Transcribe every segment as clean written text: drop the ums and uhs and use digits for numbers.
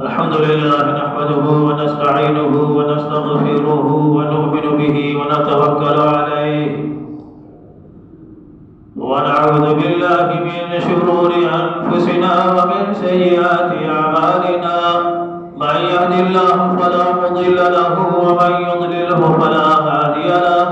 الحمد لله نحمده ونستعينه ونستغفره ونؤمن به ونتوكل عليه ونعوذ بالله من شرور أنفسنا ومن سيئات أعمالنا من يهد الله فلا مضل له ومن يضلله فلا هادي له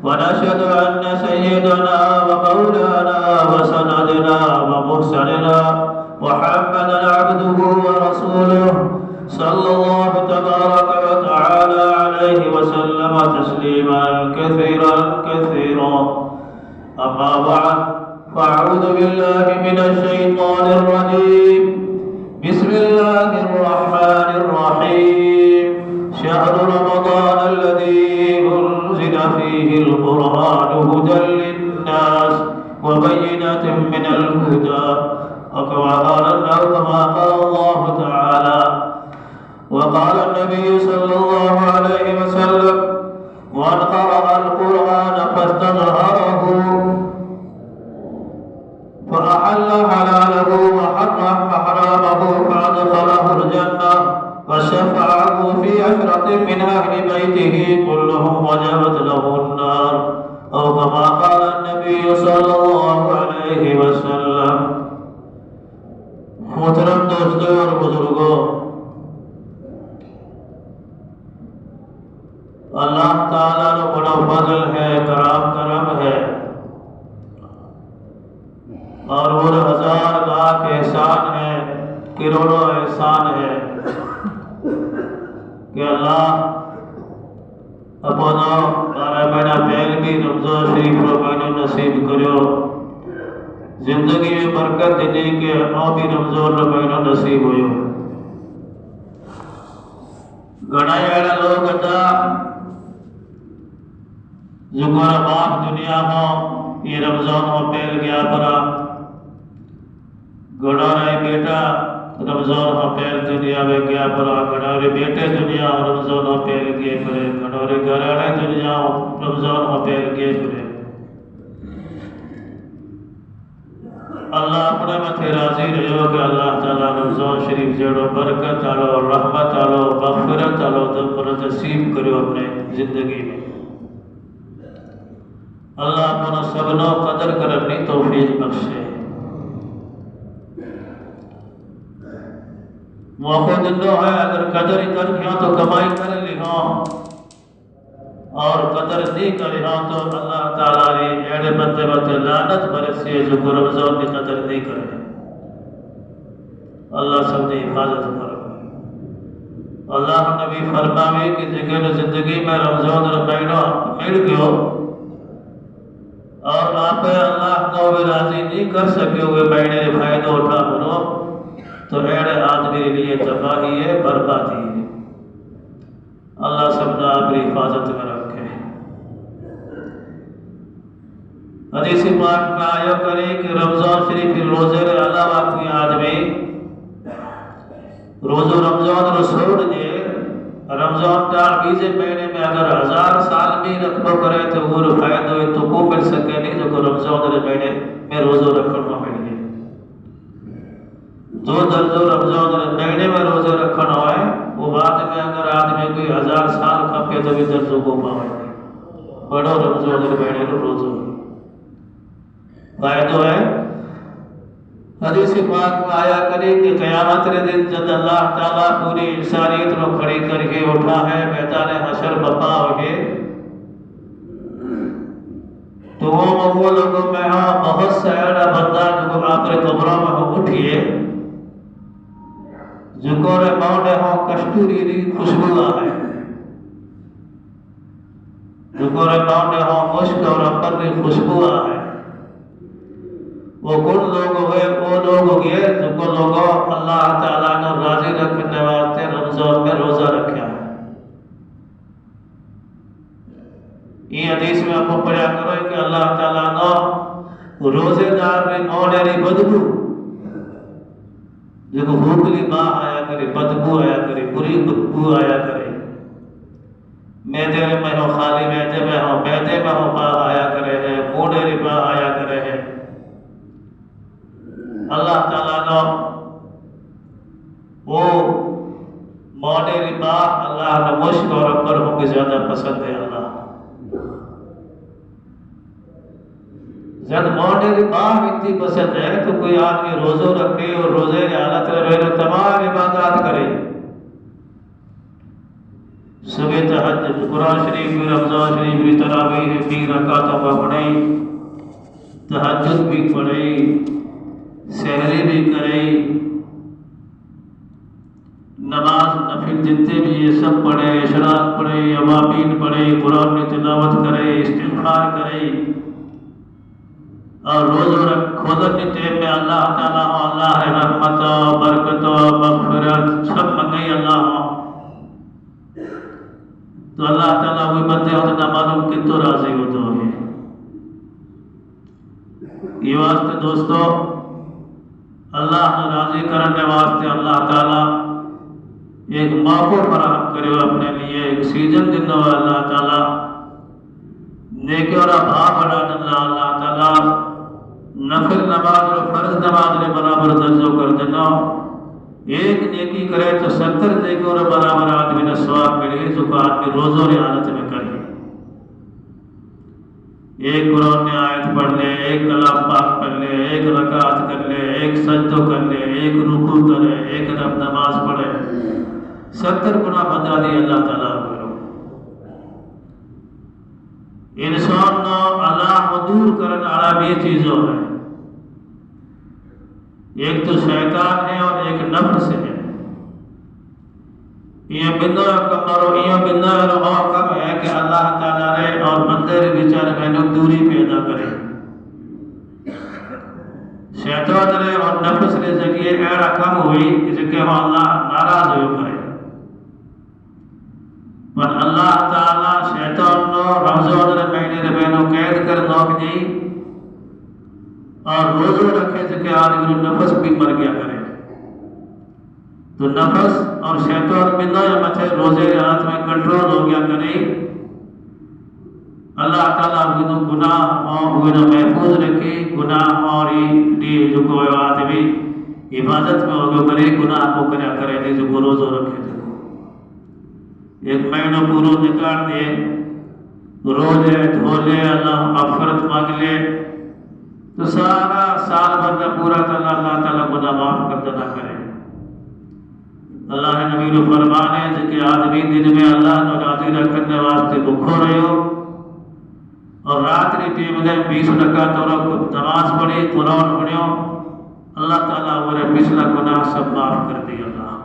ونشهد أن سيدنا ومولانا وسندنا ومحسننا محمدا عبده ورسوله صلى الله تبارك وتعالى عليه وسلم تسليما كثيرا كثيرا. أما بعد فأعوذ بالله من الشيطان الرجيم. بسم الله الرحمن الرحيم. شهر رمضان الذي أنزل فيه القرآن هدى للناس وبينات من الهدى وكما قال الله تعالى. وقال النبي صلى الله عليه وسلم: من قرأ القرآن فاستظهره فأحل حلاله وحرم حرامه فأدخله الجنة وشفعه في عشرة من أهل بيته كلهم وجبت له النار، أو كما قال النبي صلى الله عليه وسلم. محترم دوستوں اور بزرگوں، اللہ تعالیٰ نے بڑا فضل ہے، کرم ہے، اور وہ ہزار لاکھ احسان ہے، کروڑوں احسان ہے کہ اللہ اپنا 12 مہینہ پہل بھی رمضان شریف رو مہینہ نصیب کرو، زندگی میں برکت دینے کے بھی رمضان رو مہینہ نصیب ہوئے. گھنا ایڑا لوگ تھا جو گورا باپ دنیا ہو یہ رمضان ہو پہل گیا پرا، گھنا رہے بیٹا رمضان ہو پہل دنیا میں گیا پرا، گھنا رہے بیٹے دنیا ہو رمضان ہو پہل گئے پرے، گھنا رہے گھرانے دنیا ہو رمضان ہو پہل گئے پرے. اللہ اپنے متھے راضی رہو کہ اللہ تعالیٰ رمضان شریف جڑو برکت آلو، رحمت آلو، مغفرت آلو تو نصیب کرو اپنے زندگی میں. اللہ اپنا سبنوں قدر کرنے توفیق بخشے. موقع دنوں ہے اگر قدر ہی کر گیا تو کمائی کر لی ہوں، اور قدر نہیں کری ہوں تو اللہ تعالیٰ نے ایڑے بندے لعنت برسی ہے جو رمضان کی قدر نہیں کرے. اللہ سب نے حفاظت کرو. اللہ نبی فرماوے کہ جگہ زندگی میں رمضان مہینہ مل گیا اور آپ اللہ کو بھی راضی نہیں کر سکے ہوئے مہینے فائدہ اٹھا بنو تو ایڑے آدمی کے لیے تباہی ہے، بربادی ہے. اللہ سب نے آپ کی حفاظت میں رکھے. حدیث پاک میں آیا کرے کہ رمضان شریف روزے کے علاوہ کوئی آدمی روزہ رمضان رو چھوڑ دے، رمضان ٹار بیجے مہینے میں اگر 1000 سال بھی رکھو کرے تو وہ فائدہ ہوئے تو کو مل سکے نہیں جو رمضان کے مہینے میں روزہ رکھنا مل گئے. دو درجہ رمضان کے مہینے میں روزہ رکھنا ہوئے وہ بعد میں اگر آدمی کوئی 1000 سال کھپے تو بھی درجہ کو پاوے. بڑو رمضان کے مہینے رو روزہ فائدہ ہے. حدیث پاک میں آیا کرے کہ قیامت کے دن جب اللہ تعالیٰ پوری انسانیت کو کھڑی کر کے اٹھا ہے، میدان حشر بپا ہوئے تو وہ لوگوں میں بہت سا ایڑا بندہ جو آپ کے قبروں میں اٹھیے جو رے ماؤنڈے کشتوری ری خوشبو ہے، جو رے ماؤنڈے مشک اور امبر ری خوشبو ہے. وہ کن لوگ ہوئے وہ لوگ ہوئے جو کو لوگوں اللہ تعالیٰ نے راضی رکھنے واسطے رمضان میں روزہ رکھا ہے. یہ حدیث میں آپ کو پڑھا کرو کہ اللہ تعالیٰ نے روزے دار میں موڑے ری بدبو جو کو بھوکلی ماں آیا کرے، بدبو آیا کرے، بری بدبو آیا کرے، میدے میں ہو خالی میدے میں ہو ماں آیا کرے ہے، موڑے ری ماں آیا کرے ہے. اللہ تعالیٰ نے وہ مون رباح اللہ نے مشک اور ابر ہوں گے زیادہ پسند ہے اللہ جب مون رباح اتنی پسند ہے تو کوئی آدمی روزہ رکھے اور روزے کی حالت میں رہے تمام عبادات کرے صبح تہجد قرآن شریف بھی رمضان شریف بھی تراویح بھی رکعتوں پڑھے تہجد بھی پڑھے سحری بھی کرے نماز نفل جتنے بھی یہ سب پڑھے اشراق پڑھے اوابین پڑھے قرآن کی تلاوت کرے استغفار کرے اور روزہ کھولن کے ٹائم میں اللہ تعالیٰ اللہ رحمت برکت مغفرت سب منگئی اللہ تو اللہ تعالیٰ وہ بندے ہوتے نہ معلوم کتوں راضی ہوتے ہوئے یہ واسطے دوستو اللہ نے راضی کرنے واسطے اللہ تعالیٰ ایک موقع فراہم کرے اپنے لیے ایک سیزن دن ہوا اللہ تعالیٰ نیکی اور بھا بڑھا دینا اللہ تعالیٰ نفل نماز اور فرض نماز نے برابر درجوں کر دینا ایک نیکی کرے تو 70 نیکی اور برابر آدمی نے ثواب ملے جو کہ آدمی روزوں کی حالت میں کرے ایک قرآن میں آیت پڑھ لے ایک کلام پاک پڑھ لے ایک رکعت کر لے ایک سجدہ کر لے ایک رکوع کرے ایک نماز پڑھے 70 گنا بدلا دی اللہ تعالیٰ کرو انسان نو اللہ مدور کرن والا بھی چیزوں ہے ایک تو شیطان ہے اور ایک نفس ہے یہ بندہ کمرو یہ بندہ رہا کم ہے کہ اللہ تعالیٰ نے اور بندے کے بیچارے میں دوری پیدا کرے شیطان نے اور نفس نے ذریعے ایڑا کم ہوئی کہ جکے وہ اللہ ناراض ہو کرے پر اللہ تعالیٰ شیطان نو رمضان نے مہینے میں قید کر نوک دی اور روزہ رکھے جکے آدمی نفس بھی مر گیا کرے تو نفس اور شیطان بندہ یا مچھے روزے رات میں کنٹرول ہو گیا کرے اللہ تعالیٰ ہوئے گناہ ہوئے محفوظ رکھے گناہ اور جو کوئی آدمی عبادت میں ہو گیا کرے گناہ کو کریا کرے نہیں جو کو روزہ رکھے ایک مہینہ پورو نکال دے رو لے دھو لے اللہ مغفرت مانگ لے تو سارا سال بھر کا پورا اللہ تعالیٰ گناہ معاف کر دینا کرے اللہ نے نبی کو فرمانے کہ آدمی دن میں اللہ کو راضی رکھنے واسطے بھوکھو رہے ہو اور رات کی ٹیم نے 20 رکعت اور نماز پڑھی قرآن پڑھو اللہ تعالیٰ وہ پچھلا گناہ سب معاف کر دیا اللہ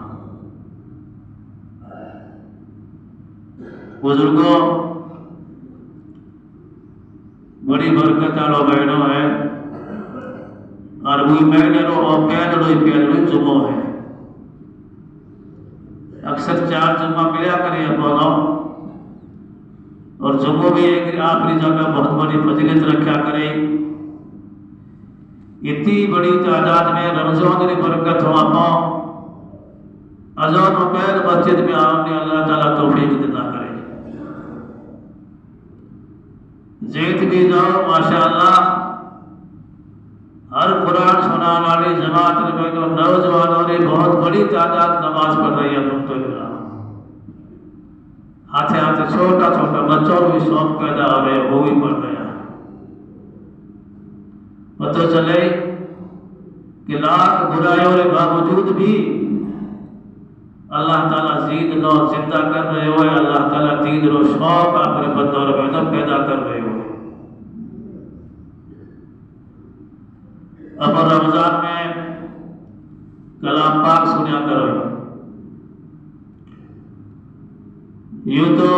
بزرگوں بڑی برکت والو مہینوں ہے اور وہی مہینے رو پہلو جمعہ ہے اکثر 4 جمعہ ملیا کرے اپنا اور جمعہ بھی ایک آخری جگہ بہت بڑی فضیلت رکھا کرے اتنی بڑی تعداد میں رمضان کی برکت ہوا پاؤں اذان و پہل مسجد میں آمنے اللہ تعالیٰ توفیق دینا کرے جیت بھی جاؤ ماشاءاللہ ہر قرآن سنانے والی جماعت میں نوجوانوں نے بہت بڑی تعداد نماز پڑھ رہی ہے الحمدللہ ہاتھے ہاتھے چھوٹا چھوٹا بچوں بھی شوق پیدا ہو رہے وہ بھی پڑھ رہے ہیں پتہ چلے کہ لاکھ برائیوں کے باوجود بھی اللہ تعالیٰ زید نو زندہ کر رہے ہوئے اللہ تعالیٰ دین رو شوق اپنے بندوں میں پیدا کر رہے ہوئے اب رمضان میں کلام پاک سنیا کرو یوں تو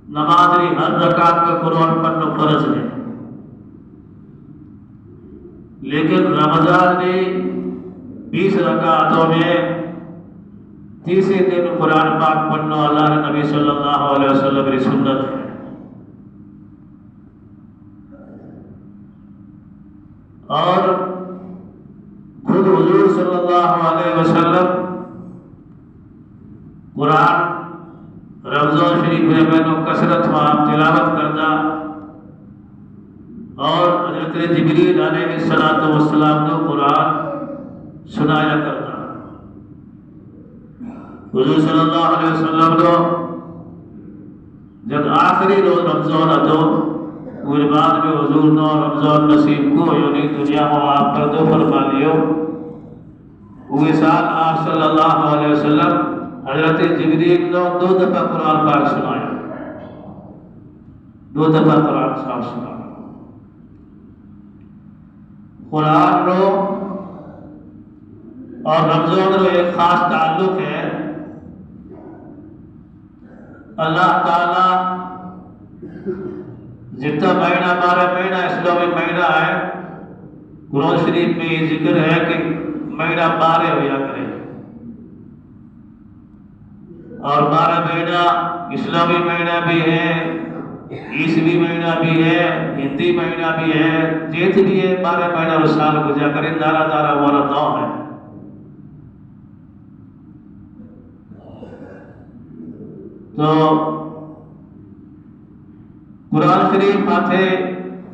نماز کی ہر رکعت میں قرآن پڑھنا فرض ہے لیکن رمضان کی 20 رکعتوں میں تیسرے دن قرآن پاک پڑھنا اللہ نبی صلی اللہ علیہ وسلم کی سنت ہے اور خود حضور صلی اللہ علیہ وسلم قرآن رمضان شریف میں کثرت وہاں تلاوت کرتا اور حضرت جبریل علیہ السلام کو قرآن سنایا کرتا حضور صلی اللہ علیہ وسلم نے جب آخری روز رمضان اتو وہ بعد میں حضور نے رمضان نصیب کو یعنی دنیا میں آپ پر دو فرما لیو وہ سال آپ صلی اللہ علیہ وسلم حضرت جبریل نے دو دفعہ قرآن پاک سنایا، دو دفعہ قرآن صاحب سنایا۔ قرآن رو اور رمضان رو ایک خاص تعلق ہے۔ اللہ تعالی جتنا مہینہ ہمارا مہینہ اسلامی مہینہ ہے، قرآن شریف میں یہ ذکر ہے کہ مہینہ 12 ہویا کرے، اور 12 مہینہ اسلامی مہینہ بھی ہے، عیسوی مہینہ بھی ہے، ہندی مہینہ بھی ہے، جیت بھی ہے 12 مہینہ اور سال گزا کرے دارا دارا ہمارا نام ہے۔ تو قرآن شریف ماتھے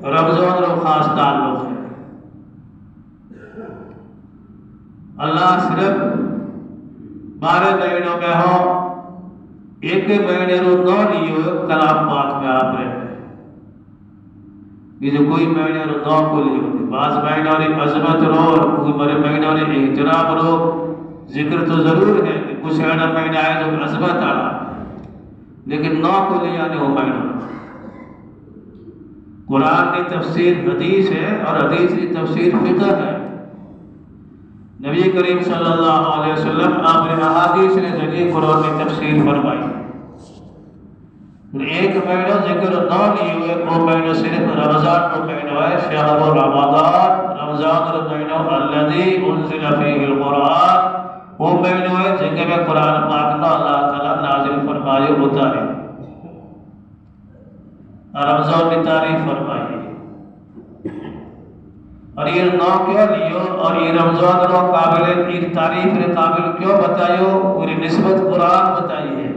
رمضان رو خاص تعلق ہے۔ اللہ صرف 12 مہینوں میں ہو، ایک مہینے رو نو لیو کلام پاک میں آپ رہے یہ جو کوئی مہینے رو نو کو لیو بعض مہینوں نے عظمت رو اور کوئی بڑے مہینوں نے احترام رو، ذکر تو ضرور ہے کہ کچھ ایسا مہینہ ہے جو عظمت آنا، لیکن نو کو لے آنے ہو مہینوں۔ قرآن کی تفسیر حدیث ہے اور حدیث کی تفسیر فقہ ہے۔ نبی کریم صلی اللہ علیہ وسلم آپ نے احادیث نے ذریعے قرآن کی تفسیر فرمائی۔ ایک مہینہ ذکر نہ لیے ہوئے وہ مہینہ صرف رمضان کو مہینہ ہے، شہر رمضان، رمضان کا مہینہ الذی انزل فیہ القرآن، وہ مہینہ ہے جن میں قرآن پاک کا اللہ تعالیٰ نازل فرمائے ہوتا ہے۔ رمضان کی تعریف فرمائی اور یہ نام کیوں لیو اور یہ رمضان رو قابل یہ تعریف نے قابل کیوں بتائیو اور نسبت قرآن بتائیے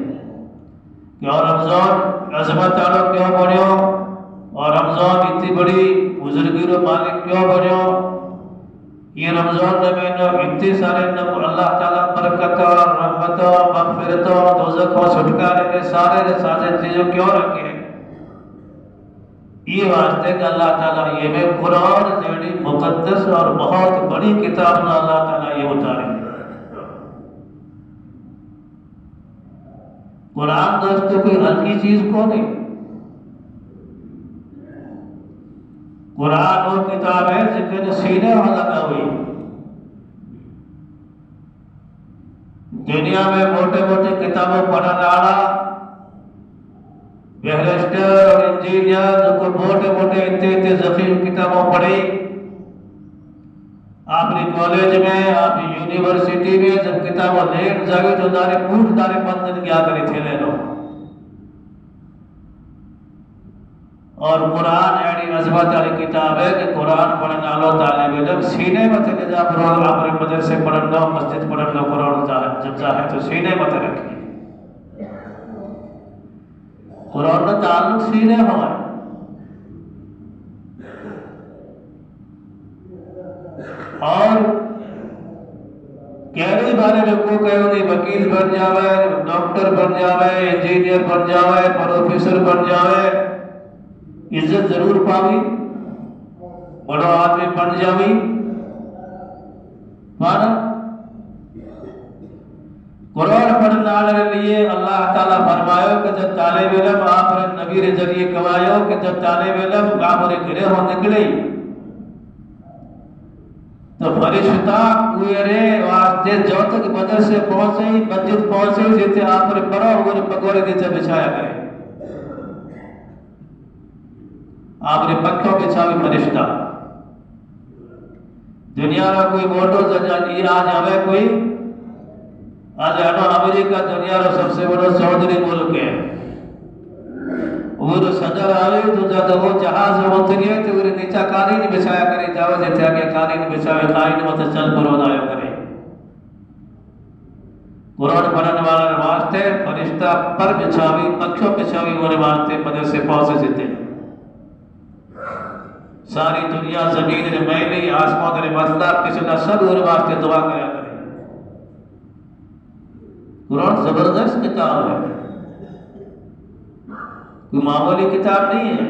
کہ اور رمضان عظمت آلو کیوں بڑھو اور رمضان اتنی بڑی بزرگی رو مالک کیوں بڑھو، یہ رمضان میں اتنے سارے اللہ تعالیٰ برکت اور رحمت اور مغفرت اور دوزخ اور چھٹکارے کے سارے سازے چیزوں کیوں رکھے، یہ واسطے کہ اللہ تعالیٰ یہ میں قرآن جیڑی مقدس اور بہت بڑی کتاب نہ اللہ تعالیٰ یہ اتارے۔ قرآن دوستو کوئی ہلکی چیز کو نہیں، قرآن وہ کتاب ہے جن سینے میں لگا ہوئی۔ دنیا میں موٹے موٹے کتابوں پڑھنے والا بیرسٹر اور انجینئر جو کوئی موٹے موٹے اتنے ضخیم کتابوں پڑھی، آپ نے کالج میں آپ نے یونیورسٹی میں جب کتابوں لیٹ جاگے تو دارے پوٹ دارے بندن کیا کرے تھے لے لو، اور قرآن ایڈی عظمت والی کتاب ہے کہ قرآن پڑھنے والوں طالب علم سینے میں تھے جا قرآن آپ مدرسے پڑھنا مسجد پڑھنا قرآن جب چاہے تو سینے میں رکھیے، قرآن کا تعلق سینے ہوا ہے۔ اور کہنے بارے میں کو کہو نہیں وکیل بن جاوے، ڈاکٹر بن جاوے، انجینئر بن جاوے، پروفیسر بن جاوے، عزت ضرور پاوی، بڑا آدمی بن جاوی، مانا قرآن پڑھنے والے لیے اللہ تعالیٰ فرمایا کہ جب طالب علم آپ نے نبی کے ذریعے گوایا کہ جب طالب علم آپ نے گرے ہو نکلے تو فرشتہ کوئرے واسطے جو تک بدر سے پہنچے مسجد پہنچے جیتے آپ نے پڑھا ہوئے پکوڑے نیچے بچھایا کرے، آپ نے پکھوں بچھاوی فرشتہ۔ دنیا کا کوئی موٹو یہ آج ہمیں کوئی آج امریکہ دنیا کا سب سے بڑا چودھری ملک ہے، وہ صدر آئے تو جب وہ جہاز میں اتری ہے تو وہ نیچا قالین بچھایا کرے، جاؤ جیتے آگے قالین بچھاوے قائن مت چل پرون آیا کرے۔ قرآن پڑھنے والا واسطے فرشتہ پر بچھاوی پکھوں بچھاوی وہ واسطے مدر سے پہنچے جیتے ساری دنیا زمین نے میلی آسمان نے مسئلہ پچھلا سب وہ واسطے دعا کریا کرے۔ قرآن کتاب ہے، کوئی معمولی کتاب نہیں ہے۔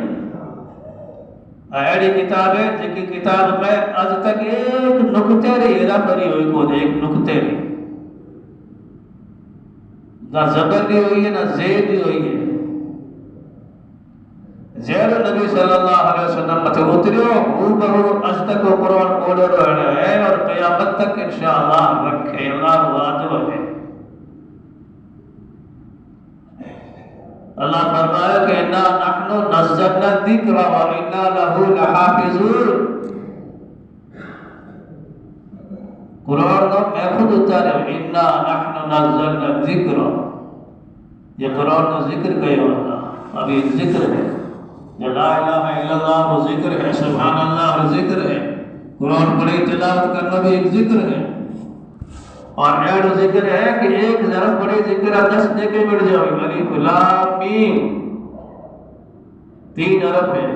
ایڑی کتاب ہے جی کتاب میں آج تک ایک نکتے ری ہیرا پری ہوئی کو ایک نکتے ری نہ زبر بھی ہوئی ہے نہ زیر بھی ہوئی ہے۔ زیر نبی صلی اللہ علیہ وسلم متے اتریو ہو بہو آج تک وہ قرآن اوڑے رہے ہے اور قیامت تک انشاءاللہ رکھے، اللہ وعدہ ہے۔ اللہ فرمایا کہ انا نحن نزلنا الذکر وانا له لحافظون۔ قرآن کا میں خود اتارے انا نحن نزلنا الذکر، یہ قرآن کا ذکر کہے اللہ، ابھی ذکر ہے، لا الہ الا اللہ وہ ذکر ہے، سبحان اللہ وہ ذکر ہے، قرآن پڑھی تلاوت کرنا بھی ایک ذکر ہے۔ اور ایڈ ذکر ہے کہ ایک ضرب بڑے ذکر 10 دیکھے مل جاؤ، الف لام میم 3 حرف ہے،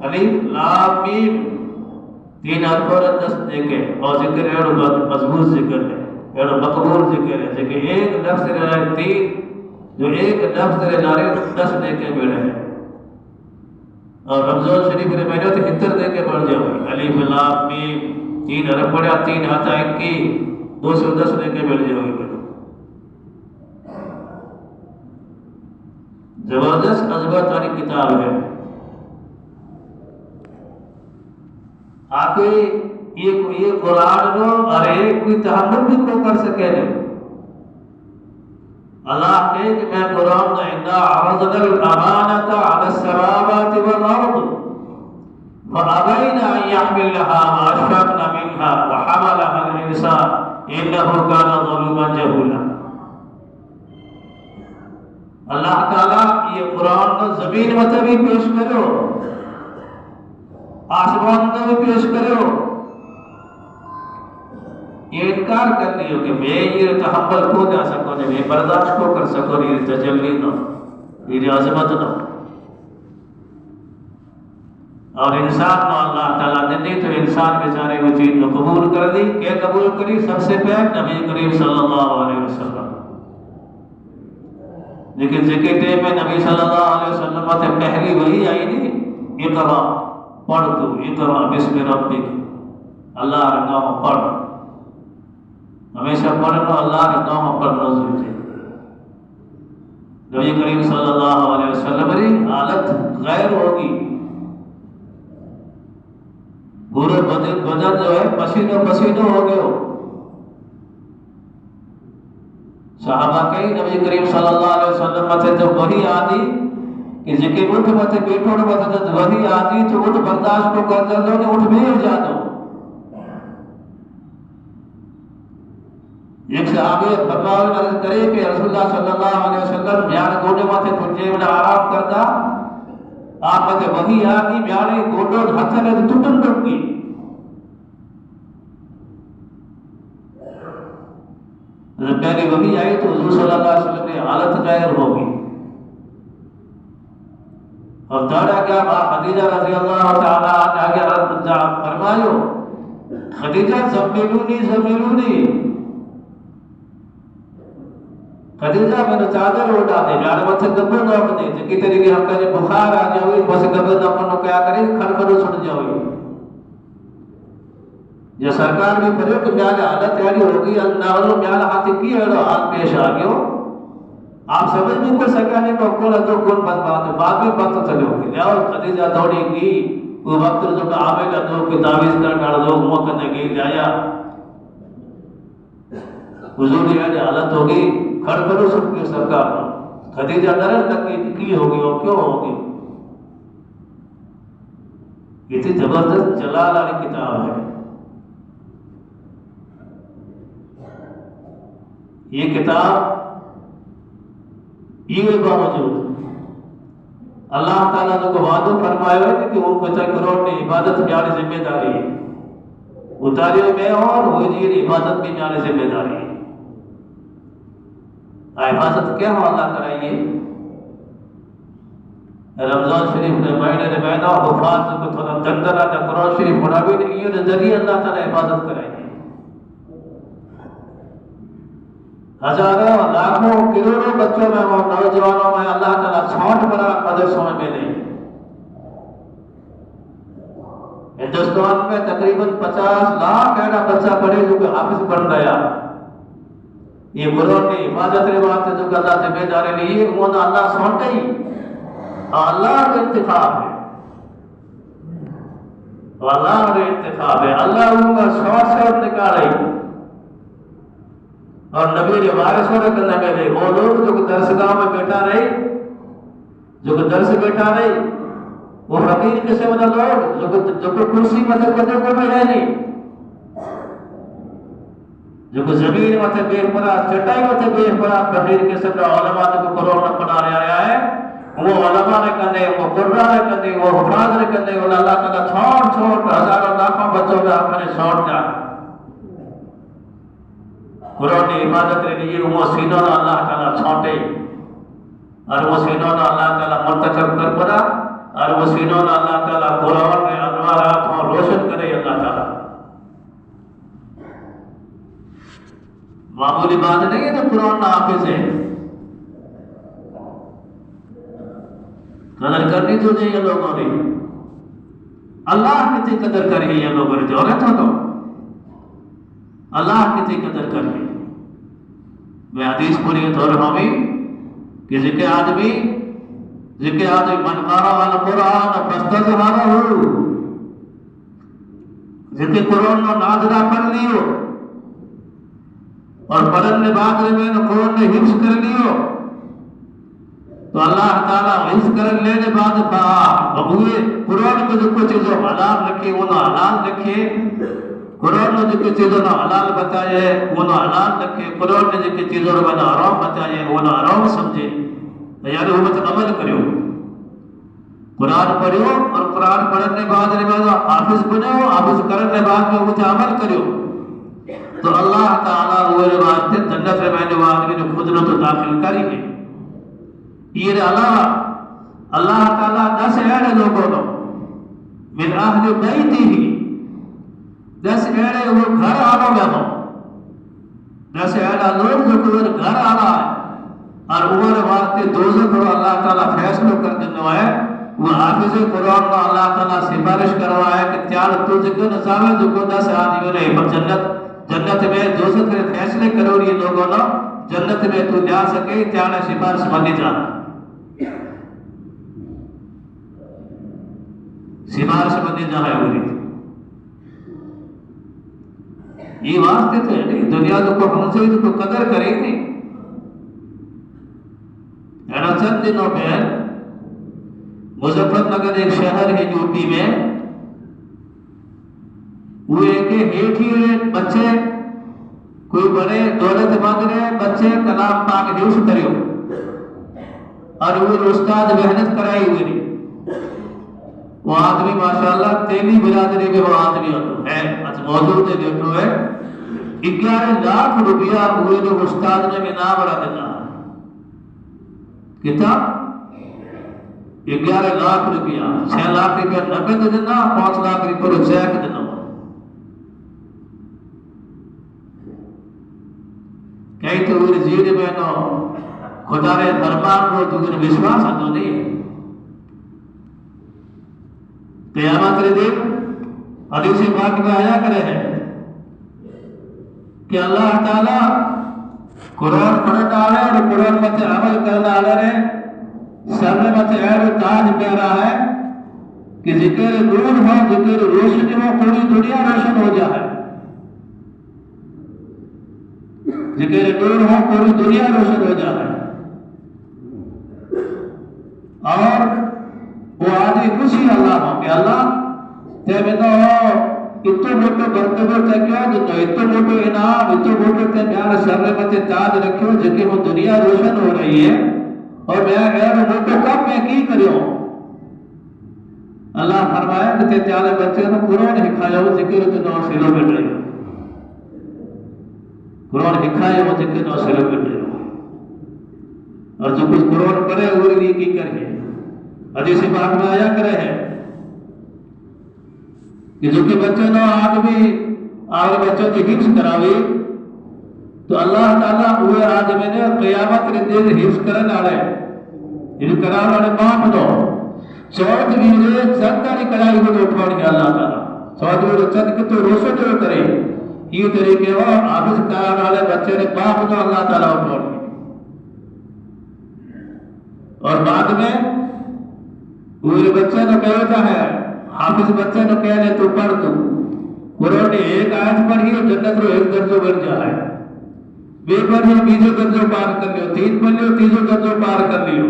الف لام میم 3 حرف اور 10 دیکھے، اور ذکر ہے مضبوط ذکر ہے، ایڈ مقبول ذکر ہے، کہ ایک لفظ رہے 3 جو ایک لفظ رہے 10 دیکھے مل ہیں۔ اور رمضان شریف نے میں نے تو 70 دیکھے بڑھ جاؤ، الف لام میم 3 حرف پڑھا 3 ہاتھ 21 210 لے کے مل جاؤ گے۔ زبردست عظمت والی کتاب ہے۔ آپ یہ قرآن نو اور ایک کوئی تحمل بھی کو کر سکے نہیں۔ اللہ کہے کہ میں قرآن کا انا عرضنا الامانۃ علی السماوات والارض فابین ان یحملنها واشفقن منها وحملها الانسان انہو کان ظلوما جہولا۔ اللہ تعالیٰ یہ قرآن کو زمین میں بھی پیش کرو، آسمان میں بھی پیش کرو، یہ انکار کر دیو کہ میں یہ تحمل کو جا سکو نہیں، میں برداشت کو کر سکو نہیں، تجلی نہ یہ عظمت نہ۔ اور انسان کو اللہ تعالیٰ نے دی تو انسان بیچارے وہ چیز کو قبول کر دی، کہ قبول کری سب سے پہلے نبی کریم صلی اللہ علیہ وسلم۔ لیکن ذکر ٹائم میں نبی صلی اللہ علیہ وسلم سے پہلی وہی آئی نہیں، اقرا پڑھ تو، اقرا بسم ربک، اللہ کا نام پڑھ، ہمیشہ پڑھنا اللہ کا نام پڑھنا ضروری ہے۔ نبی کریم صلی اللہ علیہ وسلم کی حالت غیر ہوگی، پورے بدن جو ہے پسینہ پسینہ ہو گئے ہو۔ صحابہ کہیں نبی کریم صلی اللہ علیہ وسلم سے جب وحی آدھی کہ ذکر اٹھ مت بیٹھو مت جب وحی آدھی تو اٹھ برداشت کو کر دو نے اٹھ بیٹھ جا دو۔ ایک صحابی فرمایا عرض کرے کہ رسول اللہ صلی اللہ علیہ وسلم بیان گوڑے ماتے کھجے میں آرام کرتا، آپ مجھے وحی آدھی بیانے گوڑوں ہاتھ سے ٹوٹن ٹوٹ گئی۔ جب پہلی وحی آئی تو حضور صلی اللہ علیہ وسلم کی حالت غیر ہوگی، اور دوڑا کیا خدیجہ رضی اللہ تعالیٰ عنہ فرمایو خدیجہ زمیلونی زمیلونی، خدیجہ میں نے چادر اڑا دے میرے ماتھے گبر نہ دے جکی طریقے ہم کا بخار آ جاوی بس گبر نہ پنو کیا کرے کھڑکھڑو چھٹ جاوی۔ یہ سرکار بھی کرے کہ میرے حالت ایڈی ہوگی، اللہ میرے ہاتھ کی ایڈو حال پیش آ گئے ہو، آپ سمجھ بھی کوئی سکا نہیں کو کل ادو کل بس بات بعد میں بات چلے ہوگی۔ لیا خدیجہ دوڑی گی وہ وقت جو آوے گا دو کوئی تعویذ کر ڈال دو موقع نے گی جایا حضور یہ حالت ہوگی کھڑ کرو سب کے سرکار خدیجہ ڈرن لگی کی ہوگی اور کیوں ہوگی۔ یہ تھی زبردست جلال والی کتاب ہے۔ یہ کتاب یہ باوجود اللہ تعالیٰ نے کو وعدہ فرمایا ہے کہ وہ بچہ کروڑ نے عبادت میاری ذمہ داری ہے اتاری میں اور وہ جی عبادت بھی میاری ذمہ داری ہے۔ حفاظت کیا ہو اللہ کرائیے رمضان شریف نے مہینہ حفاظت کو تھوڑا دندرہ نہ قرآن شریف پڑھا بھی نہیں یہ ذریعے اللہ تعالیٰ حفاظت کرائیے۔ ہزاروں لاکھوں کروڑوں بچوں میں وہ نوجوانوں میں اللہ تعالیٰ چھانٹ بنا مدرسوں میں ملے. ہندوستان میں تقریباً 50 لاکھ ایسا بچہ پڑھے جو کہ حافظ بن گیا. یہ قرآن کی حفاظت ری بات ہے جو کہ اللہ ذمہ داری لیے وہ نہ اللہ سونٹے ہی اللہ کا انتخاب ہے. اللہ کا انتخاب ہے. اللہ ان کا شوق نکالے اور نبی کے وارثوں نے کرنا پہلے وہ لوگ جو کہ درسگاہ میں بیٹھا رہے جو کہ درس بیٹھا رہے وہ فقیر قسم والا لوگ جو کہ کرسی مدد کرنے کو بھی ہے نہیں جو کہ زمین میں بے پڑا چٹائی میں بے پڑا فقیر قسم کا علماء کو قرآن نہ پڑھا رہا ہے وہ علماء نے کرنے وہ قرآن نے کرنے وہ حفاظ نے کرنے وہ اللہ تعالیٰ چھوٹ ہزاروں لاکھوں بچوں میں اپنے چھوڑ جا قرآن کی عبادت کے لیے وہ سینوں اللہ تعالیٰ چھوٹے اور وہ سینوں اللہ تعالیٰ مرتکب کر پڑا اور وہ سینوں اللہ تعالیٰ قرآن کے انوارات ہوں روشن کرے. اللہ تعالیٰ معمولی بات نہیں ہے تو قرآن حافظ ہے. قدر کرنی تو نہیں یہ لوگوں نے اللہ کتنی قدر کری یہ لوگوں نے جو رہتا تو اللہ کتنی قدر کری. میں حدیث پوری طور ہمیں کہ ذکر آدمی من قرأ القرآن فاستظهره ذکر قرآن نے ناظرہ پڑھ لیو اور پڑھنے بعد میں قرآن نے حفظ کر لیو تو اللہ تعالیٰ حفظ کر لینے بعد ہوئے قرآن کو جو کچھ چیزوں حلال رکھے وہ نہ حلال رکھے قرآن نے جو چیزوں نے حلال بتائے وہ نہ حلال رکھے قرآن نے جو چیزوں نے حرام بتائے وہ نہ حرام سمجھے. یعنی وہ عمل کریو قرآن پڑھو اور قرآن پڑھنے بعد حافظ بنو حافظ کرنے بعد میں وہ عمل کریو تو اللہ تعالیٰ وہ واسطے جنت میں رہنے والے جو قدرت داخل کری ہے. یہ علاوہ اللہ تعالیٰ 10 ایسے لوگوں کو من اہل بیتی ہی 10 ایسے وہ گھر آنا میں ہوں 10 ایسا لوگ جو کہ گھر آنا ہے اور عمر واسطے دوزخ کو اللہ تعالیٰ فیصلہ کر دینا ہے. وہ حافظ قرآن کو اللہ تعالیٰ سفارش کروا ہے کہ تیار تو ذکر نصاب ہے جو کو 10 آدمیوں نے جنت میں دوزخ کے فیصلے کرو یہ لوگوں نے جنت میں تو جا سکے تیار سفارش بنی جا سفارش بنی جا ہے ہوئی یہ واسطے تو ہے نہیں دنیا تو کو ہم سے تو قدر کرے نہیں. چند دنوں میں مظفر نگر ایک شہر ہے یوپی میں وہ ایک ہیٹھی بچے کوئی بڑے دولت مانگ رہے بچے کلام پاک حفظ کریو اور وہ استاد محنت کرائی ہوئی وہ آدمی ماشاءاللہ تیلی برادری میں وہ آدمی ہے موجود ہے جو ہے 11 لاکھ روپیہ ہوئے جو استاد نے انعام رکھ دینا کتاب 11 لاکھ روپیہ 6 لاکھ روپیہ نقد دینا 5 لاکھ روپیہ چیک دینا کئی تو وہ زیر میں نو خدا رے دربار کو جو وشواس آتا نہیں قیامت کے دن حدیث پاک میں آیا کرے ہیں کہ اللہ تعالیٰ قرآن پڑھنا آلے اور قرآن مت عمل کرنا آلے رہے سر میں مت عیر و تاج پہ رہا ہے کہ ذکر نور ہو ذکر روشنی ہو پوری دنیا روشن ہو جائے ذکر نور ہو پوری دنیا روشن ہو جائے اور وہ آدھی خوشی اللہ ہو کہ اللہ تے میں تو اتو موٹو برتبہ تے کیا دیتا اتو موٹو انعام اتو موٹو تے میارا سر میں تاج رکھو جکے وہ دنیا روشن ہو رہی ہے اور میں غیر موٹو کب میں کی کریوں اللہ فرمایا کہ تے تیالے بچے نے قرآن ہکھایا وہ ذکر کے نو سیلوں میں رہے قرآن ہکھایا وہ ذکر نو سیلوں میں رہے اور جو کچھ قرآن پڑھے وہ لیے کی کریے حدیث پاک میں آیا کرے ہیں کہ جو کہ بچے نو آگ بچوں کی حفظ کراوی تو اللہ تعالیٰ ہوئے آدمی نے قیامت کے دن حفظ کرنے والے ان کرار والے باپ دو چوت ویرے چنداری کڑائی کو اٹھوڑی اللہ تعالیٰ چوت ویرے چند کے تو روشن جو کرے یہ طریقے ہو حافظ کرار والے بچے نے باپ دو اللہ تعالیٰ اٹھوڑی اور بعد میں پورے بچے نے کہتا ہے حافظ بچے نے کہنے تو پڑھ تو قرآن نے ایک آیت پڑھی ہے جنت رو ایک درجہ بڑھ جائے بے پڑھی بیجو درجہ پار کر لیو تین پڑھ لیو تیجو درجہ پار کر لیو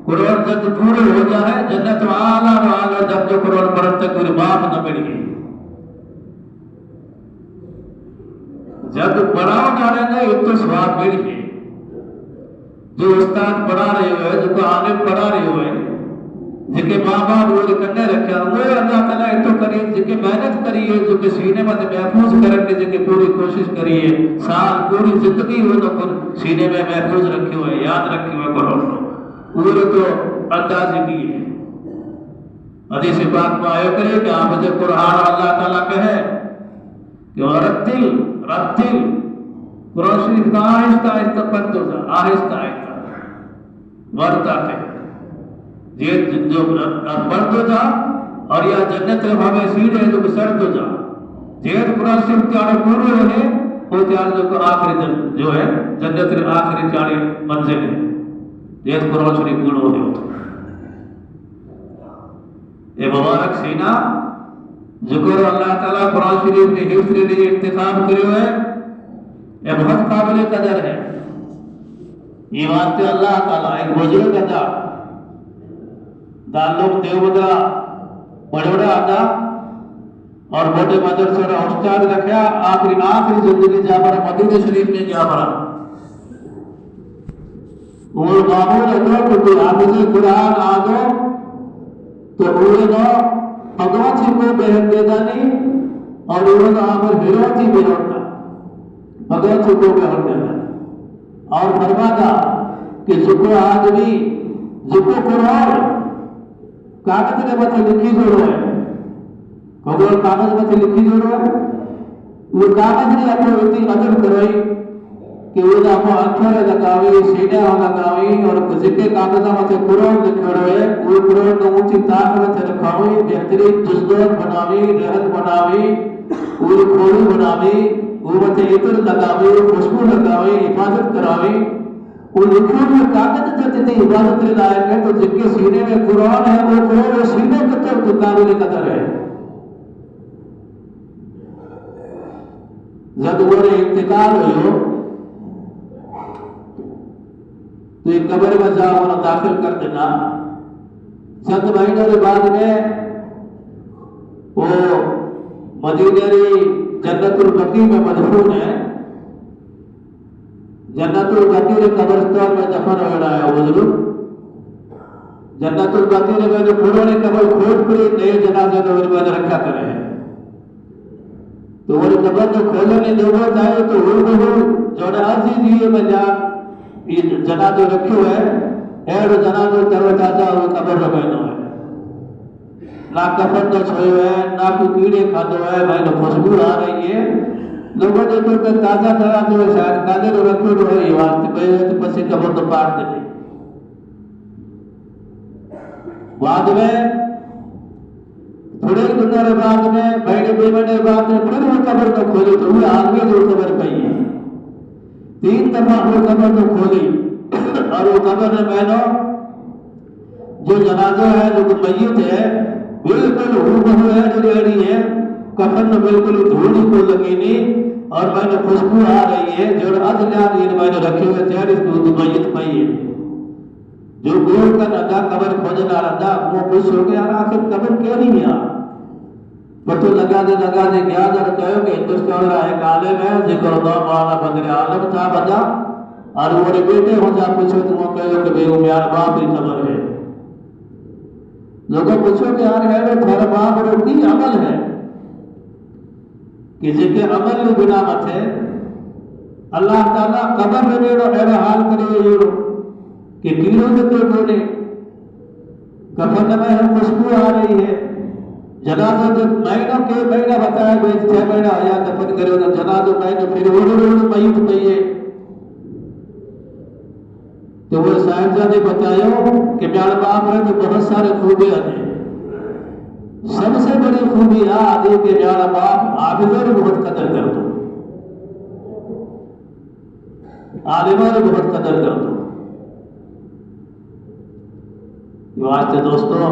قرآن جب پورے ہو جائے جنت والا جب جو قرآن پڑھن تک کوئی باپ نہ مل گئی جب پڑھاؤ جانے گا یہ تو سواب مل گئی جو استاد پڑھا رہے ہوئے جو عالم پڑھا رہے ہوئے جن کے ماں باپ وہ کرنے رکھا وہ اللہ تعالیٰ اتو کری جن کی محنت کریے جو کہ سینے میں محفوظ کرنے جن کی پوری کوشش کریے سال پوری زندگی وہ تو سینے میں محفوظ رکھے ہوئے یاد رکھے ہوئے قرآن کو وہ تو اندازی کی ہے حدیث پاک میں آئے کرے کہ آپ جب قرآن اللہ تعالیٰ کہے کہ رتل قرآن شریف کا آہستہ آہستہ پڑھ دو جا آہستہ آہستہ ورتا کہ یہ جو پڑھ دو جا اور یا جنت ہمیں سیڑھے جو سر دو جا جیت قرآن شریف تیارے پورے رہے وہ تیار جو آخری جو ہے جنت آخری تیارے منزل ہے جیت قرآن شریف پورے ہونے ہوتا یہ مبارک سینہ ذکر اللہ تعالیٰ قرآن شریف نے حفظ کے لیے انتخاب کرے ہوئے یہ بہت قابل قدر ہے یہ واسطے اللہ تعالیٰ ایک بزرگ تھا تعلق دیوبندہ بڑوڑا آتا اور بڑے مدرسے کا استاد رکھا آخری زندگی جا پر مدینہ شریف میں جا پڑا وہ معمول ہے کہ کوئی حافظ قرآن آ دو تو وہ نو بھگوان جی کو بہن بیدانی اور وہ نو آمر ہیرو جی بہنتا بھگوان جی کو بہن بیدانی اور فرماتا کہ جکو آدمی جکو قرآن کاغذ نے بچے لکھی ضرور ہے بھگوان کاغذ بچے لکھی ضرور ہے وہ کاغذ نے اپنے اتنی قدر کرائی کہ وہ اپنے اکھر لگاوی سینے لگاوی اور ذکر کاغذ میں قرآن لکھے ہوئے وہ قرآن کو اونچی تاخ میں رکھاوی بہترین جزدور بناوی رہت بناوی وہ کھوڑی بناوی وہ بچے عطر لگاوی خوشبو لگاوی حفاظت کراوی وہ لکھے ہوئے کاغذ جب تھی حفاظت لائے گئے تو جن کے سینے میں قرآن ہے وہ قرآن سینے کے طرف قابل قدر ہے جب وہ انتقال ہوئے تو ایک قبر میں جا انہیں داخل کر دینا چند مہینوں کے بعد میں وہ مدینہ جنت البقیع میں مدفون ہے جنت البقیع قبرستان میں دفن ہو رہا ہے بزرگ جنت البقیع میں جو پھولوں نے قبر کھود کری نئے جنازے کو ان میں رکھا کرے ہیں تو وہ قبر جو کھولنے دیوڑ جائے تو وہ جو نے عرضی دیئے میں جان یہ جنازہ رکھے ہوئے ایڈ جنازہ تر چاچا وہ قبر رکھنا ہے نہ کفن تو چھوئے ہوئے نہ کوئی کیڑے کھاتے ہوئے بھائی نے خوشبو آ رہی ہے لوگوں نے تو تازہ طرح جو ہے شاید کانے تو رکھے تو ہے یہ واسطے پہلے تو پسی قبر تو پاٹ دے بعد میں تھوڑے دنوں کے بعد میں بہنے بے مہینے بعد میں پھر وہ قبر تو کھولی تو وہ آدمی جو قبر پئی ہے 3 دفعہ وہ قبر تو کھولی اور وہ قبر میں بہنوں جو جنازہ ہے جو میت ہے بالکل ہو ہے جو ریڈی ہے کفن میں بالکل دھوڑی کو لگی نہیں اور میں نے خوشبو آ رہی ہے جو ادلیان یہ میں نے رکھے ہوئے تھے اس کو میت پئی ہے جو گول کا ندا قبر کھوجنا رہا وہ خوش ہو گیا آخر قبر کیوں نہیں گیا پتو لگا دے گیا جب کہو کہ ہندوستان کا ایک عالم ہے ذکر اللہ مولانا بدر عالم تھا بتا اور وہ بیٹے ہو جا پوچھو تو وہ کہو کہ بے میار باپ ہی خبر ہے لوگوں پوچھو کہ یار ہے وہ تھوڑا باپ اور کی عمل ہے کہ جن کے عمل میں بنا مت ہے اللہ تعالیٰ قبر میں بیڑو ایرا حال کرے یہ کہ کیڑوں میں کوئی بولے کفن میں ہم خوشبو آ رہی ہے جنازہ جب مہینوں کے مہینہ بتایا گئے 6 مہینہ آیا دفن کرے تو جنازہ مہینہ پھر وہ میت پئی ہے تو وہ صاحبزادہ نے بتایا کہ میرے باپ نے تو بہت سارے خوبیاں ہیں، سب سے بڑی خوبی آدھی کہ میرا باپ عابدوں نے بہت قدر کر دو، عالموں نے بہت قدر کر دو۔ یہ واسطے دوستو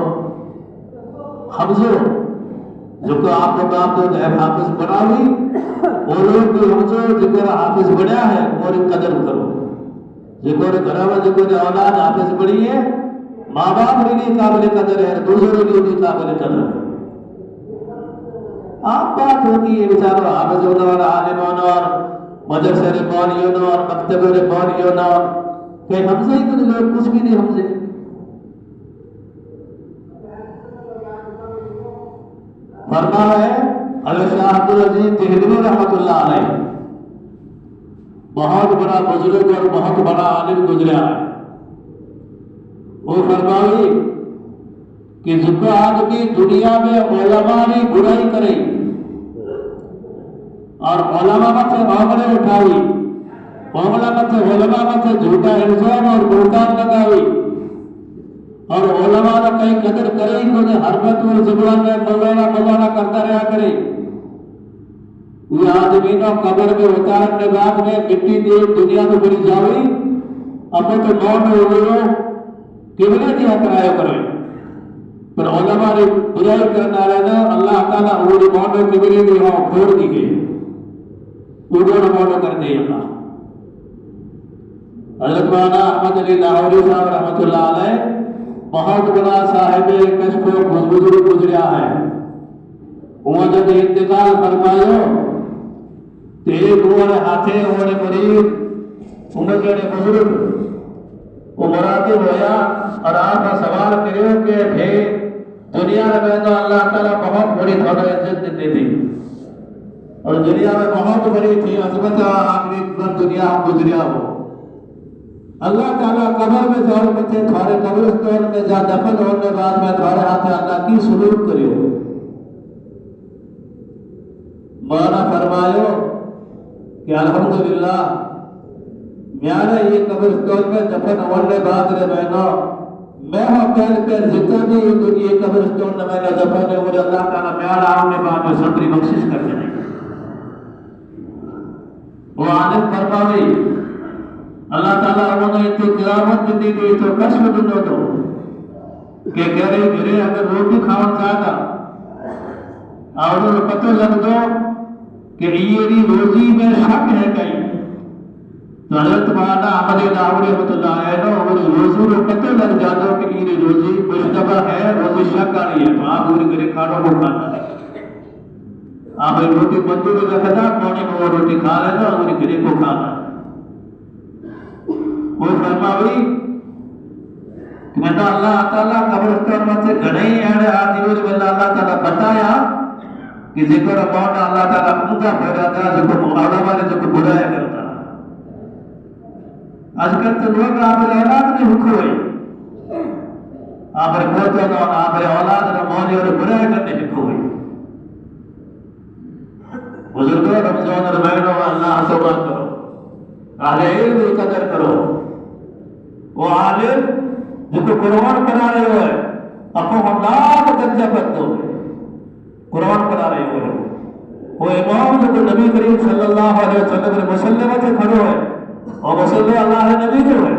حمزو جو کہ آپ کو باپ کو حافظ بنا ہوئی، وہ لوگ بھی حمزو جو کہ حافظ بڑھا ہے اور قدر کرو، جو کہ گھر جو کہ اولاد حافظ بڑی ہے، ماں باپ کے لیے قابل قدر ہے، دوسروں کے لیے قابل قدر ہے۔ آپ بات ہوتی ہے بیچاروں حافظ ہونا اور عالم ہونا اور مدرسے ربانی ہونا اور مکتب ربانی ہونا، کہ حمزے ہی تو لوگ کچھ بھی نہیں حمزے۔ فرما ہے حضرت شاہ عبدالعزیز دہلوی رحمۃ اللہ علیہ، بہت بڑا بزرگ اور بہت بڑا عالم گزرا ہے۔ وہ فرمائی کہ جب آدمی دنیا میں علماء نے برائی کرے اور علماء مت آنگڑے اٹھائی، علماء مت جھوٹا الزام اور بہتان لگائی، اور علماء نے کئی قدر کرے تو حربت اور زبان میں مولانا کرتا رہا کرے، یہ آدمی نو قبر میں اتارنے بعد میں مٹی دے دنیا میں بڑی جاوی اب تو موت میں ہوئے قبلے دیا کرایا کرے، پر علماء نے برائی کرنا رہنا اللہ تعالیٰ اوڑی موت میں قبلے دی ہوں کھوڑ دی گئی، اوڑی موت کر دی اللہ۔ حضرت مولانا احمد علی لاہوری صاحب رحمۃ اللہ علیہ بہت بڑا صاحب کشف و بزرگ گزریا ہے، وہ جب انتقال فرمایا ایک اوڑے ہاتھے اوڑے مرید عمر جڑے بزرگ وہ مراتب ہویا اور آپ کا سوال کرو کہ بھئی دنیا میں تو اللہ تعالیٰ بہت بڑی تھوڑا عزت دیتی تھی اور دنیا میں بہت بڑی تھی عظمت آخری پر دنیا ہم گزریا ہو، اللہ تعالیٰ قبر میں جاؤ بچے تھوڑے قبرستان میں جا دفن ہونے بعد میں تھوڑے ہاتھ اللہ کی سلوک کریو۔ مولانا فرمایو کہ الحمدللہ میارے یہ قبرستان میں دفن ہونے بعد میں ہوں پہل جتنا بھی یہ قبرستان میں نے دفن ہے وہ اللہ تعالیٰ میارا آنے بعد میں سبری بخشش کر جائے۔ وہ عالم فرماوی اللہ تعالیٰ انہوں نے اتنی قیامت دی گئی تو کشف دنو تو کہ گرے گرے اگر روٹی کھاؤں چاہتا اور انہوں نے پتہ لگ دو کہ یہ روزی میں شک ہے کئی تو حضرت مولانا احمد لاہوری رحمۃ اللہ علیہ اور روزی میں پتہ لگ جاتا کہ یہ روزی مشتبہ ہے، روزی شک آ رہی ہے تو آپ پوری گرے کھانوں کو کھانا ہے، آپ روٹی بندو میں رکھا تھا پونے میں وہ روٹی کھا لینا اور پوری گرے کو کھانا ہے۔ وہ فرماوی کہ میں تو اللہ تعالیٰ قبرستان میں سے گھڑے ایڑے آدھیوں نے اللہ تعالیٰ بتایا کہ ذکر موت اللہ تعالیٰ اونگا پھیرا تھا ذکر علماء نے ذکر بڑھایا کرتا آج کل تو لوگ آپ اولاد میں حکم ہوئی آپ پوتے نو آپ اولاد نے مولی اور بڑھایا کرنے حکم ہوئی۔ بزرگوں رمضان اور مہینوں میں اللہ توبہ کرو، اہل علم کی قدر کرو، وہ عالم جو کہ قرآن پڑھا رہے ہوئے اپنے ہمدار درجہ پر دو قرآن پڑھا رہے ہوئے، وہ امام جو کہ نبی کریم صلی اللہ علیہ وسلم نے مسلمہ سے کھڑے ہوئے اور مسلمہ اللہ نبی جو ہے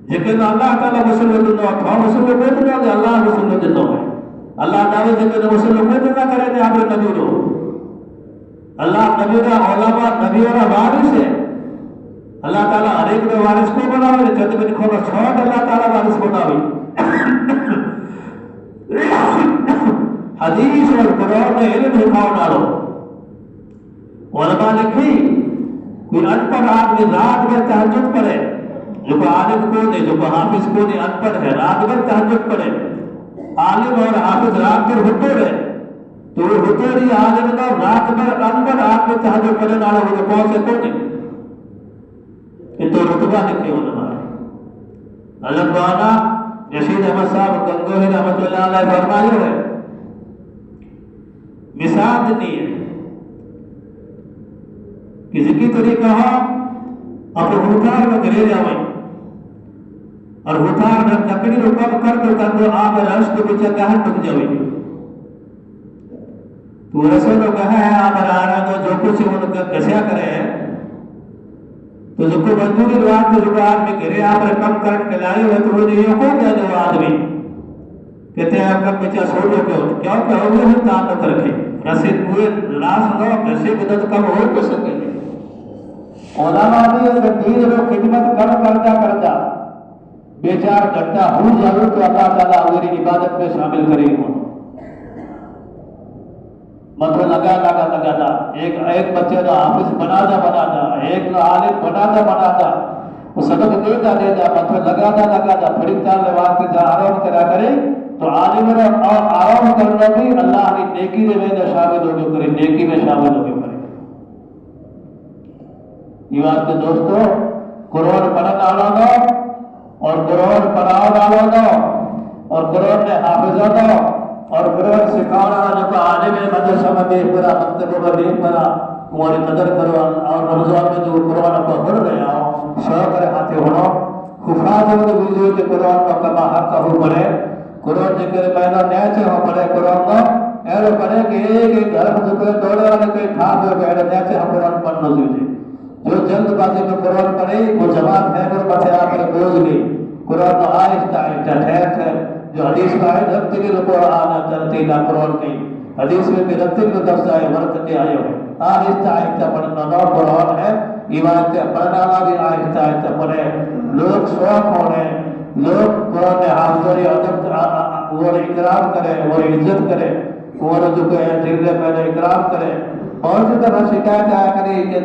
لیکن اللہ تعالیٰ مسلمہ دنوں تھا مسلمہ کو دنوں دے اللہ مسلمہ دنوں ہے اللہ تعالیٰ جب مسلمہ کو دنوں کرے دے آپ نبی رو اللہ نبی را علماء نبی را وارث ہے، اللہ تعالیٰ ہر ایک نے وارث کو بناوے جب میں کھونا چھوڑ اللہ تعالیٰ وارث بناوے۔ حدیث اور قرآن میں علم حکاؤ ڈالو، علماء لکھی کوئی ان پڑھ آدمی رات میں تہجد پڑھے جو کہ عالم کو نہیں جو کہ حافظ کو نہیں ان پڑھ ہے رات میں تہجد پڑھے، عالم اور حافظ رات میں ہوتے رہے تو وہ ہوتے رہی عالم کا رات میں ان پڑھ آدمی تہجد پڑھے نالے وہ کون سے کو نہیں یہ تو رتبہ لکھے علماء حضرت مولانا رشید احمد صاحب گنگوہی رحمۃ اللہ علیہ فرمائے ہوئے مثال دینی ہے کسی کی طریقہ ہو اپنے ہوتار میں گرے جاویں اور غفار نے لکڑی رو کم کر دو آب رش تو بچہ کہاں ٹک جاوی تو ایسے تو کہا ہے آپ رہا تو جو کچھ ان کا کسیا کرے تو جو کو مزدوری روات تو جو آدمی کرے آپ کم کرن کے لائے ہوئے تو وہ نہیں ہو گیا جو آدمی کہتے ہیں آپ کا بچہ سو لو کیوں کہ ہوگے ہم تعلق رکھے رسید ہوئے لاس لو کیسے بدت کم ہو تو سکے علماء بھی اگر دین رو خدمت کرتا بیچار گھٹا ہو جاؤ تو اللہ تعالیٰ میری عبادت میں شامل کرے گا مطلب لگا ایک بچے کا حافظ بنا دا ایک عالم بنا دا وہ سبق دے دا مطلب لگا دا پھڑی تار لواز کے جا آرام کرا کرے تو عالم اور آرام کرنا بھی اللہ کی نیکی میں شامل ہو کرے نیکی میں شامل ہو کرے یہ بات کے دوستو قرآن پڑھنا آنا اور قرآن پڑھاؤ ڈالو اور قرآن نے حافظہ دو اور قرآن سکھانا جو کہ عالم مدرسہ میں دیکھ پڑا مکتبوں میں دیکھ پڑا تمہاری قدر کرو اور رمضان میں جو قرآن کو پڑھ گیا ہو شوق رہے ہاتھے ہونا خفاظ ہو تو بیجو کہ قرآن کو کما حق کا ہو پڑے قرآن جکر پہنا نیچے ہو پڑے قرآن کو ایرو پڑے کہ ایک گھر میں جو کوئی دوڑے والے کوئی ٹھاک ہو گئے نیچے ہم قرآن پڑھنا دیجئے جو جلد بازی میں قرآن پڑھے وہ جماعت ہے کر پتے آپ نے بوجھ گئی قرآن تو آہستہ ٹھہر جو حدیث کا ہے رتل القرآن ترتیلا قرآن کی حدیث میں بھی رتل کو لفظ آئے ورکتے آئے ہوئے آہستہ پڑھنا نو قرآن ہے عبادت پڑھنا بھی آہستہ پڑھے لوگ شوق ہونے لوگ قرآن حافظ ادب وہ اکرام کرے وہ عزت کرے وہ جو کہ دل پہلے اکرام کرے اور جو طرح شکایت آیا کرے کہ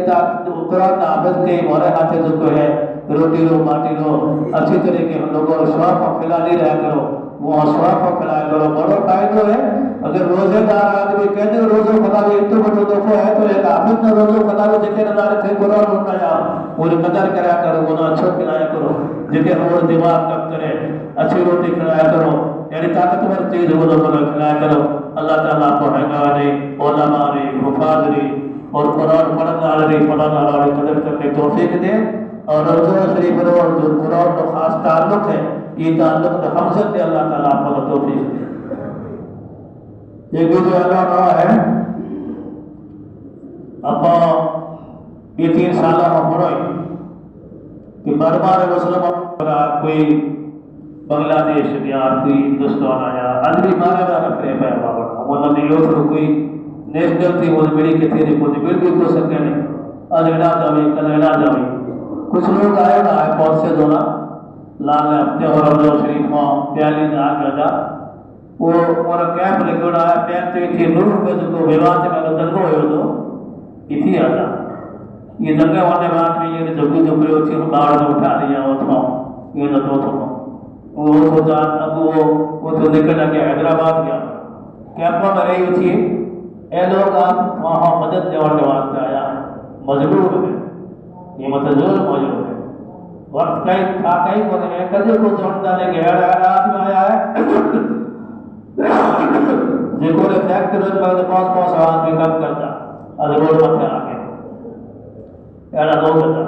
قرآن حافظ کے مورے ہاتھے جو کہ ہے روٹی لو ماٹی لو اچھی طریقے ہم لوگوں کو شوق کو کھلا نہیں رہا کرو وہ شوق کو کھلایا کرو بڑا فائدہ ہے اگر روزے دار آدمی کہتے ہیں روزوں خدا بھی اتو بٹو دفعہ ہے تو ایک حافظ نہ روزوں خدا بھی جکے نظارے تھے قرآن ہوتا ہے وہ قدر کریا کرو وہ اچھا کھلایا کرو جکے روز دماغ کم کرے اچھی روٹی کھلایا کرو یعنی طاقتور چیز وہ لوگوں کو کھلایا کرو اللہ تعالیٰ کو حقانی علماء نے حفاظ نے اور قرآن پڑھنا والے قدر کرنے توفیق دے اور روزہ شریف رو جو قرآن کا خاص تعلق ہے یہ تعلق حمزت دے اللہ تعالیٰ کو توفیق دے یہ بھی جو اللہ ہے اپا یہ 3 سالہ ہمیں کہ بربار مسلم کوئی بنگلہ دیش یا کوئی ہندوستان آیا آدمی مارا نہ رکھنے پہ بابا وہ نے یہ تو کوئی نیشنل تھی وہ میری کتنے نے کوئی بل بھی ہو سکے نہیں آج نہ جاوی کل نہ جاوی کچھ لوگ آئے نا ہے پہنچ سے دونا لال ہفتے اور رمضان شریف میں پیالی نے آ کر جا وہ اور کیمپ لگے ہے پین تو تھی نور میں جو کو ویواد میں تو دنگو ہوئے تو اتھی آ جا یہ دنگے ہونے بعد میں یہ جگو جو پریو تھی باہر نے اٹھا لیا وہ تھا یہ نہ تو وہ تو جان اب وہ تو نکل گیا حیدرآباد گیا کیمپ میں رہی تھی اے لوگ آپ وہاں مدد دینے واسطے آیا مجبور ہے یہ متضور موجود ہے وقت کئی تھا کئی کو نہیں کدے کو جوڑ ڈالے گئے آدمی آیا ہے جیکو نے فیکٹری میں 5 آدمی کم کرتا از روڈ متے آ کے ایڈا لوگ تھا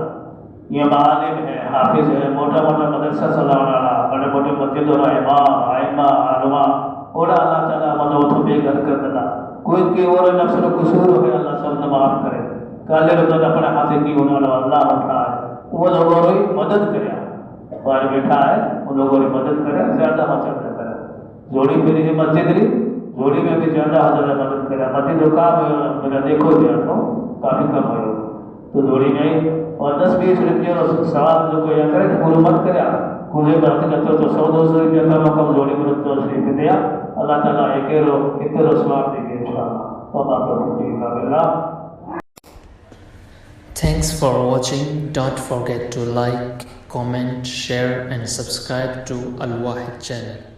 یہ عالم ہے حافظ ہے موٹا مدرسہ چلانے والا بڑے موٹے مسجد اور امام ائمہ علماء اور اللہ تعالیٰ مدد تو بے گھر کر دیتا کوئی کی اور نفس و قصور ہو گیا اللہ سب نے معاف کرے کالے رب اپنے ہاتھ کی ہونے والا اللہ اٹھا ہے وہ لوگوں کی مدد کرے باہر بیٹھا ہے وہ لوگوں کی مدد کرے زیادہ حاصل نہ کرے جوڑی میری ہے مسجد ری جوڑی میں بھی زیادہ حاصل مدد کرے مسجد کا میرا دیکھو دیا تو کافی کم ہو تو جوڑی میں اور 10-20 روپیہ سوال جو کوئی کرے پورا مت کرے کوئی بات کرتے تو 100-200 روپیہ کا کم جوڑی میں تو شریف دیا اللہ تعالیٰ ایک رو سواب دے گے انشاءاللہ وما توفیق الا باللہ. Thanks for watching. Don't forget to like, comment, share and subscribe to Al Wahid channel.